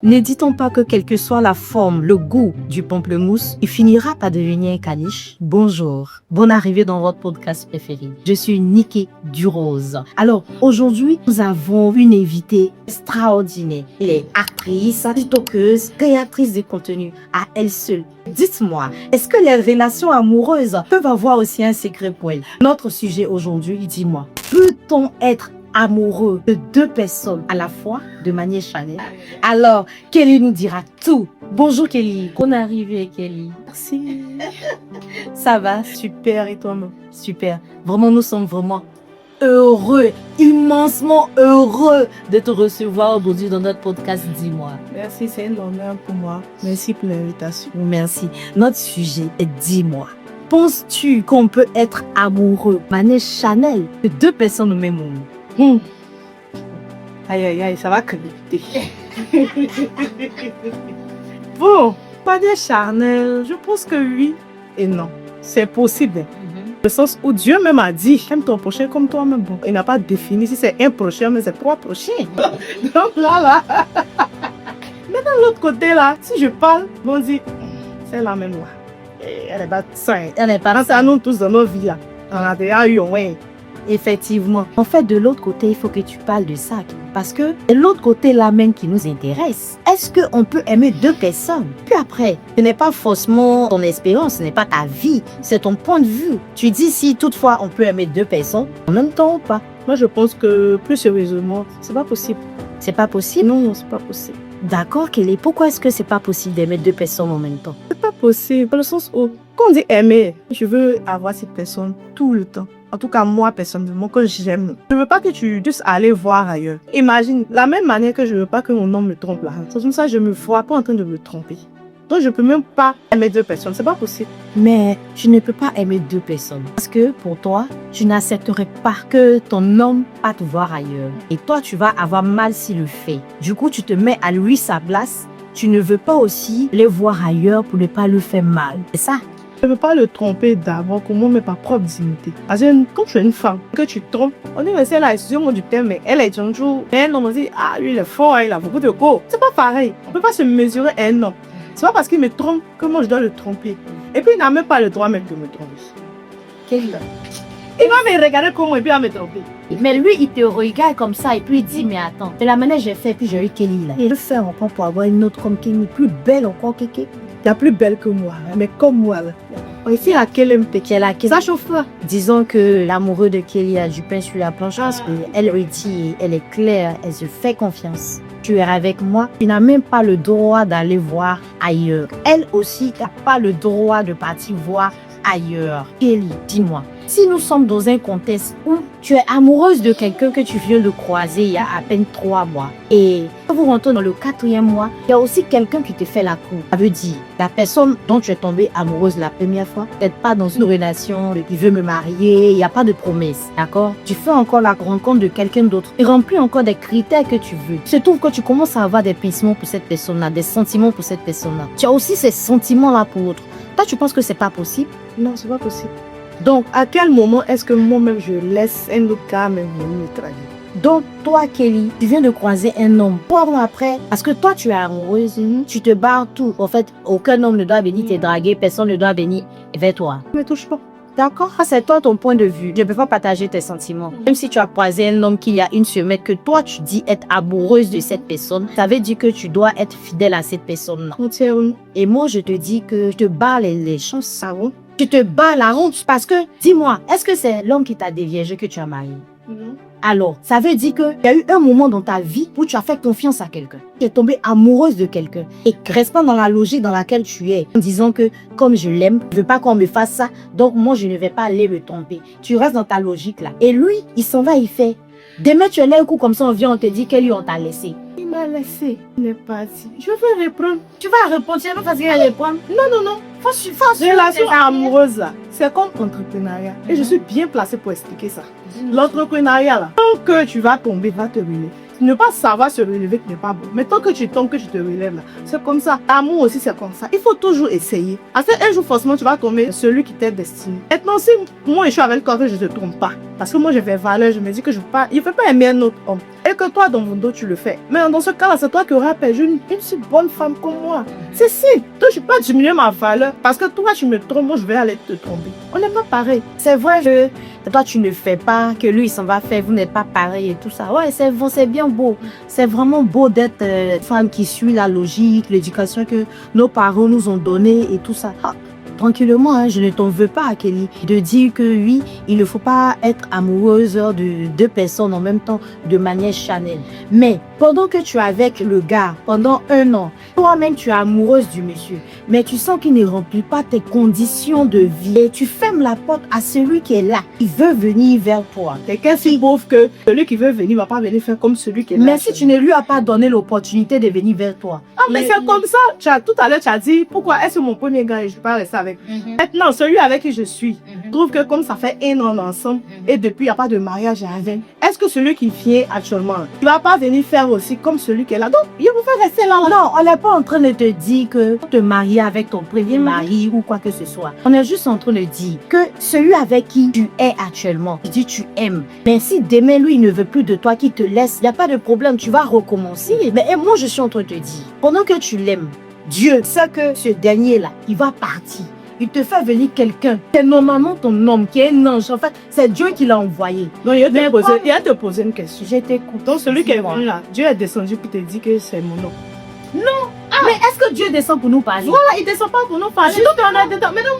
Ne dit-on pas que quelle que soit la forme, le goût du pamplemousse, il finira par devenir un caniche? Bonjour, bonne arrivée dans votre podcast préféré. Je suis Niki Durose. Alors, aujourd'hui, nous avons une invitée extraordinaire. Elle est actrice, tiktokeuse, créatrice de contenu à elle seule. Dites-moi, est-ce que les relations amoureuses peuvent avoir aussi un secret pour elle? Notre sujet aujourd'hui, dis-moi, peut-on être amoureux de deux personnes à la fois de manière charnelle? Alors, Kelly nous dira tout. Bonjour Kelly. Bonne arrivée Kelly. Merci. Ça va? Super, et toi-même? Super. Vraiment, nous sommes vraiment heureux, immensement heureux de te recevoir aujourd'hui dans notre podcast. Dis-moi. Merci, c'est un honneur pour moi. Merci pour l'invitation. Merci. Notre sujet est dis-moi. Penses-tu qu'on peut être amoureux de manière charnelle de deux personnes au même moment? Aïe, aïe, aïe, ça va connecter. Bon, pas des charnel. Je pense que oui et non. C'est possible. Le sens où Dieu même a dit, aime ton prochain comme toi-même. Bon, il n'a pas défini si c'est un prochain, mais c'est trois prochains. Donc là. Mais de l'autre côté là, si je parle, on dit, c'est la même loi. Elle est pas sainte. Elle est pas C'est à nous tous dans nos vies là. On a déjà eu, ouais. Effectivement. En fait, de l'autre côté, il faut que tu parles de ça. Parce que de l'autre côté, là même qui nous intéresse, est-ce qu'on peut aimer deux personnes? Puis après, ce n'est pas forcément ton expérience, ce n'est pas ta vie, c'est ton point de vue. Tu dis si toutefois on peut aimer deux personnes en même temps ou pas. Moi, je pense que plus sérieusement, c'est pas possible. C'est pas possible? Non, c'est pas possible. D'accord, Kelly. Pourquoi est-ce que c'est pas possible d'aimer deux personnes en même temps? C'est pas possible. Dans le sens où, quand on dit aimer, je veux avoir cette personne tout le temps. En tout cas, moi, personnellement, que j'aime. Je veux pas que tu puisses aller voir ailleurs. Imagine, la même manière que je veux pas que mon homme me trompe là. C'est comme ça que je me vois pas en train de me tromper. Donc, je peux même pas aimer deux personnes. C'est pas possible. Mais tu ne peux pas aimer deux personnes. Parce que pour toi, tu n'accepterais pas que ton homme va te voir ailleurs. Et toi, tu vas avoir mal s'il le fait. Du coup, tu te mets à lui sa place. Tu ne veux pas aussi les voir ailleurs pour ne pas lui faire mal. C'est ça? Je ne veux pas le tromper d'abord pour moi, mais par propre dignité. Parce que quand tu es une femme, que tu trompes, on dit, mais c'est là, excusez-moi du terme, mais elle est toujours. Un homme, on dit, ah, lui, il est fort, il a beaucoup de go. C'est pas pareil. On ne peut pas se mesurer à un homme. C'est pas parce qu'il me trompe que moi, je dois le tromper. Et puis, il n'a même pas le droit même de me tromper. Quel... Il va me regarder comment et puis il va me tromper. Mais lui, il te regarde comme ça et puis il dit, mais attends, de la manière que j'ai fait, puis j'ai eu Kelly là. Il veut faire encore pour avoir une autre comme Kelly, plus belle encore que Kelly. Il y a plus belle que moi, mais comme moi là. Ici, laquelle aime Quelle a ça chauffe là. Disons que l'amoureux de Kelly a du pain sur la planche parce qu'elle dit, elle est claire, elle se fait confiance. Tu es avec moi, tu n'as même pas le droit d'aller voir ailleurs. Elle aussi n'a pas le droit de partir voir ailleurs. Kelly, dis-moi, si nous sommes dans un contexte où tu es amoureuse de quelqu'un que tu viens de croiser il y a à peine 3 mois et quand vous rentrez dans le 4e mois, il y a aussi quelqu'un qui te fait la cour. Ça veut dire, la personne dont tu es tombée amoureuse la première fois, peut-être pas dans une relation, qui veut me marier, il n'y a pas de promesse, d'accord? Tu fais encore la rencontre de quelqu'un d'autre et remplis encore des critères que tu veux. Il se trouve que tu commences à avoir des pincements pour cette personne-là, des sentiments pour cette personne-là. Tu as aussi ces sentiments-là pour l'autre. Toi, tu penses que c'est pas possible? Non, c'est pas possible. Donc, à quel moment est-ce que moi-même je laisse un autre gars me venir me trahir? Donc, toi, Kelly, tu viens de croiser un homme. 3 mois après, parce que toi, tu es amoureuse, tu te barres tout. En fait, aucun homme ne doit venir te draguer, personne ne doit venir vers toi. Ne me touche pas. D'accord? Ça, c'est toi ton point de vue. Je ne peux pas partager tes sentiments. Même si tu as croisé un homme qu'il y a une semaine, que toi, tu dis être amoureuse de cette personne, ça veut dire que tu dois être fidèle à cette personne-là. Entièrement. Et moi, je te dis que je te bats les chances, ça va? Tu te bats la honte parce que, dis-moi, est-ce que c'est l'homme qui t'a déviégé que tu as marié? Non. Alors, ça veut dire qu'il y a eu un moment dans ta vie où tu as fait confiance à quelqu'un. Tu es tombée amoureuse de quelqu'un. Et restant dans la logique dans laquelle tu es, en disant que comme je l'aime, je ne veux pas qu'on me fasse ça, donc moi je ne vais pas aller me tromper. Tu restes dans ta logique là. Et lui, il s'en va, il fait. Demain tu es là un coup comme ça, on vient, on te dit qu'elle on t'a laissé. Il m'a laissé. Il est parti. Je vais reprendre. Tu vas répondre, tu vas pas facile à répondre. Non. Relation amoureuse là, c'est comme entrepreneuriat. Et je suis bien placée pour expliquer ça. L'entrepreneuriat là, tant que tu vas tomber, va te ruiner. Ne pas savoir se relever n'est pas bon. Mais tant que tu tombes, que tu te relèves là, c'est comme ça. L'amour aussi, c'est comme ça. Il faut toujours essayer. Parce qu'un jour, forcément, tu vas tomber celui qui t'est destiné. Maintenant, si moi, je suis avec toi, que je ne te trompe pas. Parce que moi, je fais valeur, je me dis que je ne veux pas aimer un autre homme. Et que toi, dans mon dos, tu le fais. Mais dans ce cas-là, c'est toi qui auras perdu une si bonne femme comme moi. C'est si. Toi, je ne peux pas diminuer ma valeur. Parce que toi, tu me trompes, moi, je vais aller te tromper. On n'est pas pareil. C'est vrai que toi, tu ne fais pas, que lui, il s'en va faire, vous n'êtes pas pareil et tout ça. Ouais, c'est bon, c'est bien beau. C'est vraiment beau d'être femme qui suit la logique, l'éducation que nos parents nous ont donnée et tout ça. Ah, tranquillement, hein, je ne t'en veux pas, Kelly, de dire que oui, il ne faut pas être amoureuse de deux personnes en même temps de manière charnelle. Mais pendant que tu es avec le gars, pendant 1 an, toi-même tu es amoureuse du monsieur, mais tu sens qu'il ne remplit pas tes conditions de vie et tu fermes la porte à celui qui est là, il veut venir vers toi. Quelqu'un si pauvre que celui qui veut venir ne va pas venir faire comme celui qui est là. Mais si tu ne lui as pas donné l'opportunité de venir vers toi. Ah, mais c'est comme ça. Tout à l'heure, tu as dit, pourquoi est-ce que mon premier gars, je ne vais pas rester avec lui. Maintenant, celui avec qui je suis, je trouve que comme ça fait 1 an ensemble, et depuis, il n'y a pas de mariage avec. Est-ce que celui qui vient actuellement, il ne va pas venir faire aussi comme celui qui est là? Donc, il vous fait rester là. Non, on n'est pas en train de te dire que te marier avec ton premier mari ou quoi que ce soit. On est juste en train de dire que celui avec qui tu es actuellement, tu dis tu aimes. Mais si demain, lui, il ne veut plus de toi, qu'il te laisse, il n'y a pas de problème, tu vas recommencer. Mais moi, je suis en train de te dire, pendant que tu l'aimes, Dieu sait que ce dernier-là, il va partir. Il te fait venir quelqu'un. C'est normalement ton homme qui est un ange. En fait, c'est Dieu qui l'a envoyé. Non, il va te poser une question. Je t'écoute. Donc, celui qui est venu là, Dieu est descendu pour te dire que c'est mon homme. Non. Mais est-ce que Dieu descend pour nous parler? Voilà, il ne descend pas pour nous parler. Mais non,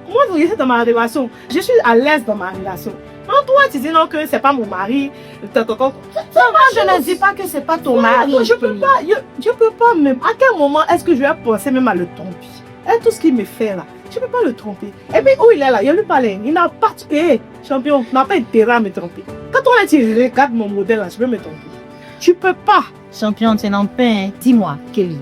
moi, je suis dans ma relation. Je suis à l'aise dans ma relation. Non, toi, tu dis non que c'est pas mon mari. Je ne dis pas que c'est pas ton mari. Je peux pas même. À quel moment est-ce que je vais penser même à le tromper? Et tout ce qu'il me fait là, je ne peux pas le tromper. Et puis où il est là, il lui parle. Il n'a pas tué. Champion, n'a pas intérêt à me tromper. Quand on a tiré, regarde mon modèle là, je peux me tromper. Tu peux pas. Champion, tu n'en peux. Dis-moi, Kelly.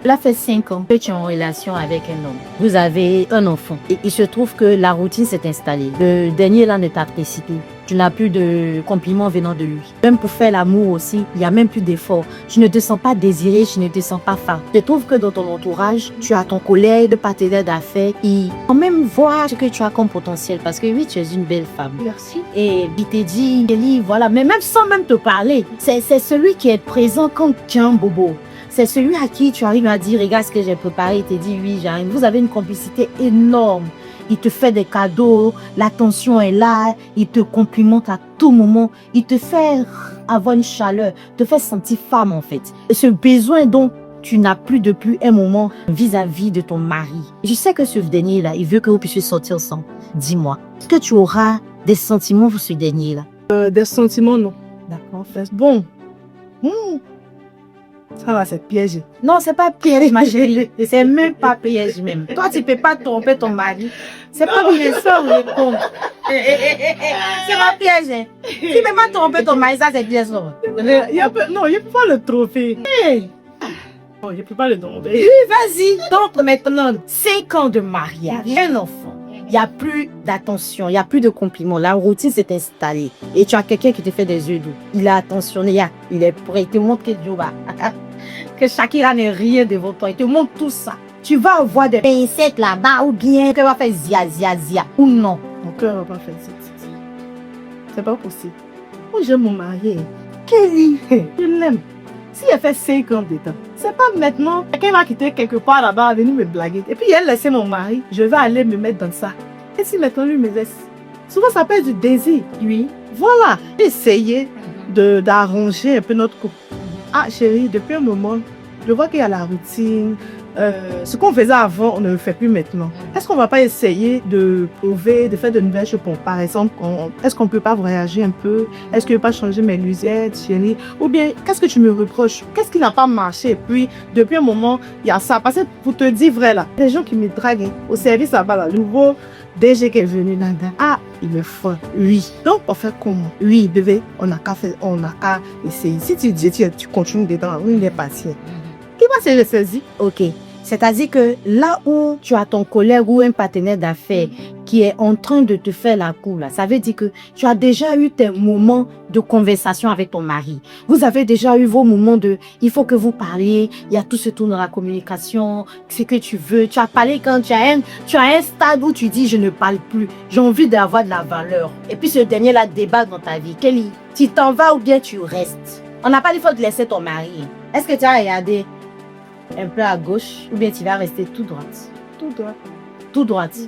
Là fait 5 ans que tu es en relation avec un homme. Vous avez un enfant. Et il se trouve que la routine s'est installée. Le dernier là ne t'apprécie plus. Tu n'as plus de compliments venant de lui. Même pour faire l'amour aussi, il n'y a même plus d'efforts. Tu ne te sens pas désiré, tu ne te sens pas femme. Je trouve que dans ton entourage, tu as ton collègue, partenaire d'affaires qui quand même voit ce que tu as comme potentiel. Parce que oui, tu es une belle femme. Merci. Et il te dit, Kelly, voilà. Mais même sans même te parler, c'est celui qui est présent quand tu as un bobo. C'est celui à qui tu arrives à dire, regarde ce que j'ai préparé, il te dit, oui, j'arrive. Vous avez une complicité énorme. Il te fait des cadeaux, l'attention est là, il te complimente à tout moment, il te fait avoir une chaleur, te fait sentir femme en fait. Ce besoin dont tu n'as plus depuis un moment vis-à-vis de ton mari. Je sais que ce dernier-là, il veut que vous puissiez sortir ensemble. Dis-moi, est-ce que tu auras des sentiments pour ce dernier-là? Des sentiments, non. D'accord. Bon. Ça va, c'est piège. Non, c'est pas piège, ma chérie. C'est même pas piège même. Toi, tu peux pas tromper ton mari. C'est pas piège, ça, vous êtes con. C'est pas piège. Hein. Tu peux pas tromper ton mari, ça, c'est piège. Non, je peux pas le tromper. Non, je peux pas le tromper. Oui, vas-y. Donc, maintenant, 5 ans de mariage, un enfant. Il n'y a plus d'attention, il n'y a plus de compliments. La routine s'est installée. Et tu as quelqu'un qui te fait des yeux doux. Il a attentionné, il est prêt. Il te montre que Dieu va. Que Shakira n'est rien devant toi. Il te montre tout ça. Tu vas avoir des pincettes là-bas ou bien que va faire zia ou non. Mon cœur va pas faire ça. C'est pas possible. Moi, j'aime mon mari. Kelly, je l'aime. Si elle fait 5 ans de temps, c'est pas maintenant. Quelqu'un va quitter quelque part là-bas, venir me blaguer. Et puis elle laisse mon mari, je vais aller me mettre dans ça. Et si maintenant lui me laisse, souvent ça peut être du désir. Oui. Voilà. Essayer d'arranger un peu notre couple. Ah chérie, depuis un moment, je vois qu'il y a la routine. Ce qu'on faisait avant, on ne le fait plus maintenant. Est-ce qu'on va pas essayer de prouver, de faire de nouvelles choses? Par exemple, est-ce qu'on peut pas voyager un peu? Est-ce que je peux pas changer mes lunettes, chérie? Ou bien, qu'est-ce que tu me reproches? Qu'est-ce qui n'a pas marché? Et puis, depuis un moment, il y a ça. Parce que pour te dire vrai là, les gens qui me draguent au service là-bas, là, le nouveau DG qui est venu là-dedans. Ah, il me faut. Oui. Donc, on fait comment? Oui, bébé, on n'a qu'à essayer. Si tu dis, tu continues dedans, oui, il est patient. Qui va se ressaisir? Ok. C'est-à-dire que là où tu as ton collègue ou un partenaire d'affaires qui est en train de te faire la cour, là, ça veut dire que tu as déjà eu tes moments de conversation avec ton mari. Vous avez déjà eu vos moments de, il faut que vous parliez, il y a tout ce tour dans la communication, ce que tu veux. Tu as parlé quand tu as un stade où tu dis, je ne parle plus, j'ai envie d'avoir de la valeur. Et puis ce dernier-là débat dans ta vie. Kelly, tu t'en vas ou bien tu restes? On n'a pas dit qu'il faut te laisser ton mari. Est-ce que tu as regardé un peu à gauche ou bien tu vas rester tout droite? Tout droit. Tout droite.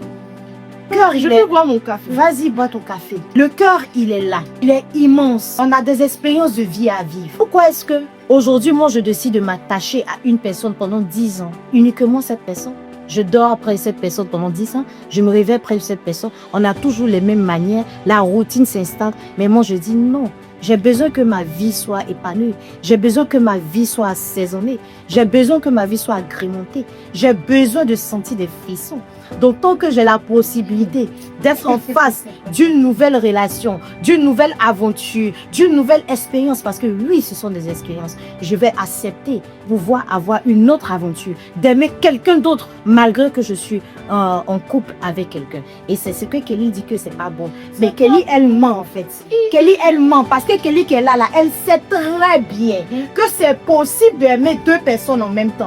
Cœur, Je veux boire mon café. Vas-y, bois ton café. Le cœur, il est là. Il est immense. On a des expériences de vie à vivre. Pourquoi est-ce que aujourd'hui, moi, je décide de m'attacher à une personne pendant 10 ans? Uniquement cette personne. Je dors après cette personne pendant 10 ans. Je me réveille après cette personne. On a toujours les mêmes manières. La routine s'installe. Mais moi, je dis non. J'ai besoin que ma vie soit épanouie. J'ai besoin que ma vie soit assaisonnée. J'ai besoin que ma vie soit agrémentée. J'ai besoin de sentir des frissons. Donc, tant que j'ai la possibilité d'être en face d'une nouvelle relation, d'une nouvelle aventure, d'une nouvelle expérience, parce que oui, ce sont des expériences, je vais accepter pouvoir avoir une autre aventure, d'aimer quelqu'un d'autre, malgré que je suis en couple avec quelqu'un. Et c'est ce que Kelly dit que c'est pas bon. Mais Kelly, elle ment en fait. Kelly, elle ment parce que Kelly qui est là, elle sait très bien que c'est possible d'aimer deux personnes en même temps.